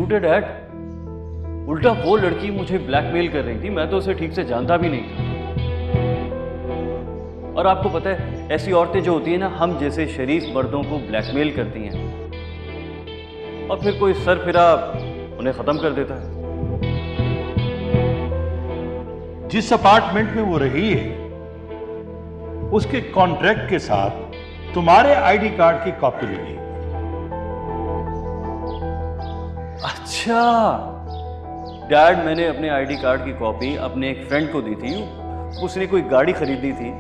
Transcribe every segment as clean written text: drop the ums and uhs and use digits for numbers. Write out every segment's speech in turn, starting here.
झूठ है डैड। उल्टा वो लड़की मुझे ब्लैकमेल कर रही थी, मैं तो उसे ठीक से जानता भी नहीं था। और आपको पता है, ऐसी औरतें जो होती हैं ना, हम जैसे शरीफ मर्दों को ब्लैकमेल करती हैं और फिर कोई सरफिरा उन्हें खत्म कर देता है। जिस अपार्टमेंट में वो रही है, उसके कॉन्ट्रैक्ट के साथ तुम्हारे आईडी कार्ड की कॉपी लगी। अच्छा डैड, मैंने अपने आईडी कार्ड की कॉपी अपने एक फ्रेंड को दी थी। उसने कोई गाड़ी खरीदी थी,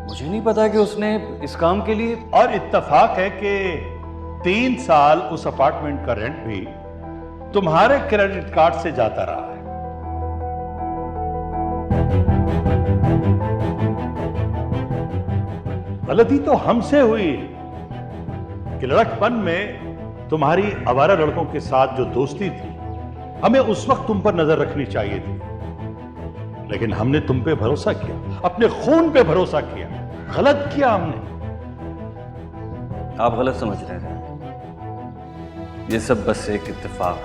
मुझे नहीं पता कि उसने इस काम के लिए। और इत्तेफाक है कि 3 साल उस अपार्टमेंट का रेंट भी तुम्हारे क्रेडिट कार्ड से जाता रहा है। गलती तो हमसे हुई कि लड़कपन में तुम्हारी आवारा लड़कों के साथ जो दोस्ती थी, हमें उस वक्त तुम पर नजर रखनी चाहिए थी, लेकिन हमने तुम पे भरोसा किया, अपने खून पे भरोसा किया। गलत किया हमने। आप गलत समझ रहे थे। ये सब बस एक इत्तेफाक।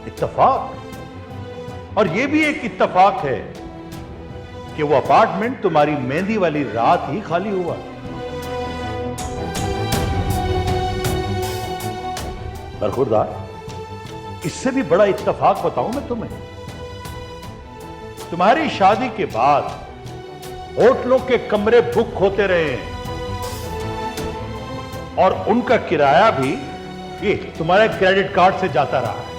इत्तेफाक? और ये भी एक इत्तेफाक है कि वो अपार्टमेंट तुम्हारी मेहंदी वाली रात ही खाली हुआ। बरखुरदार, इससे भी बड़ा इत्तेफाक बताऊं मैं तुम्हें। तुम्हारी शादी के बाद होटलों के कमरे बुक होते रहे हैं और उनका किराया भी ये तुम्हारे क्रेडिट कार्ड से जाता रहा है।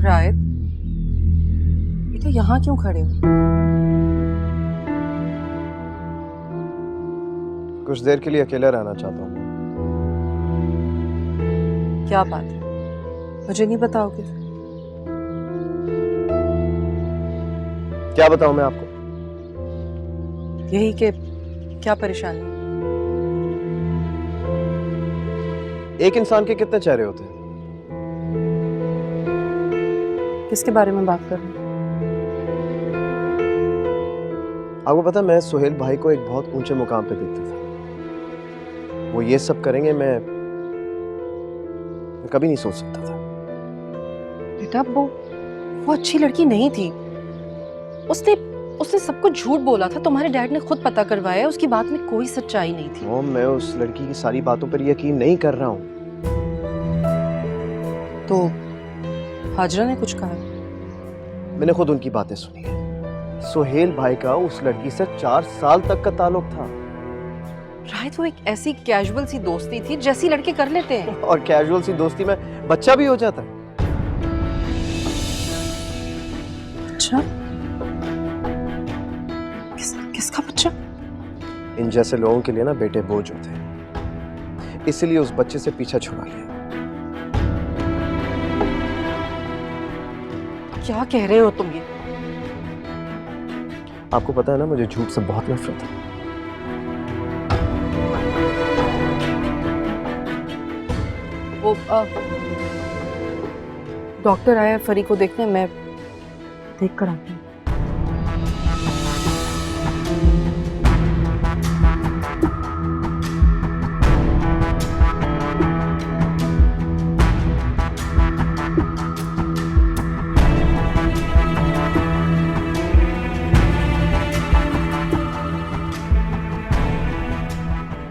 रायत, बेटा यहाँ क्यों खड़े हो? कुछ देर के लिए अकेला रहना चाहता हूँ। क्या बात है, मुझे नहीं बताओगे? क्या बताऊं मैं आपको? यही कि क्या परेशानी? एक इंसान के कितने चेहरे होते हैं? किसके बारे में बात कर रहे हो? आपको पता है, मैं सुहेल भाई को एक बहुत ऊंचे मुकाम पे देखता था। वो ये सब करेंगे, मैं कभी नहीं सोच सकता था। बेटा वो अच्छी लड़की नहीं थी। उसने सब कुछ झूठ बोला था। तुम्हारे डैड ने खुद पता करवाया, उसकी बात में कोई सच्चाई नहीं थी। मॉम, मैं उस लड़की की सारी बातों पर यकीन नहीं कर रहा हूँ। तो हाजरा ने कुछ कहा? मैंने खुद उनकी बातें सुनी है। सुहेल भाई का उस लड़की से 4 साल तक का ताल्लुक था। रायत, वो एक ऐसी कैजुअल सी दोस्ती थी जैसी लड़के कर लेते हैं। और कैजुअल सी दोस्ती में बच्चा भी हो जाता है। अच्छा, किसका बच्चा? इन जैसे लोगों के लिए ना बेटे बोझ होते हैं, इसलिए उस बच्चे से पीछा छुड़ा लिया। क्या कह रहे हो तुम ये? आपको पता है ना, मुझे झूठ से बहुत नफरत है। वो डॉक्टर आया फरी को देखने, मैं देख कर आती हूँ।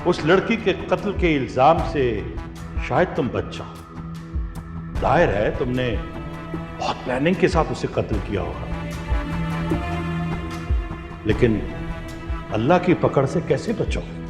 उस लड़की के कत्ल के इल्जाम से शायद तुम बच जाओ। जाहिर है तुमने बहुत प्लानिंग के साथ उसे कत्ल किया होगा, लेकिन अल्लाह की पकड़ से कैसे बचोगे?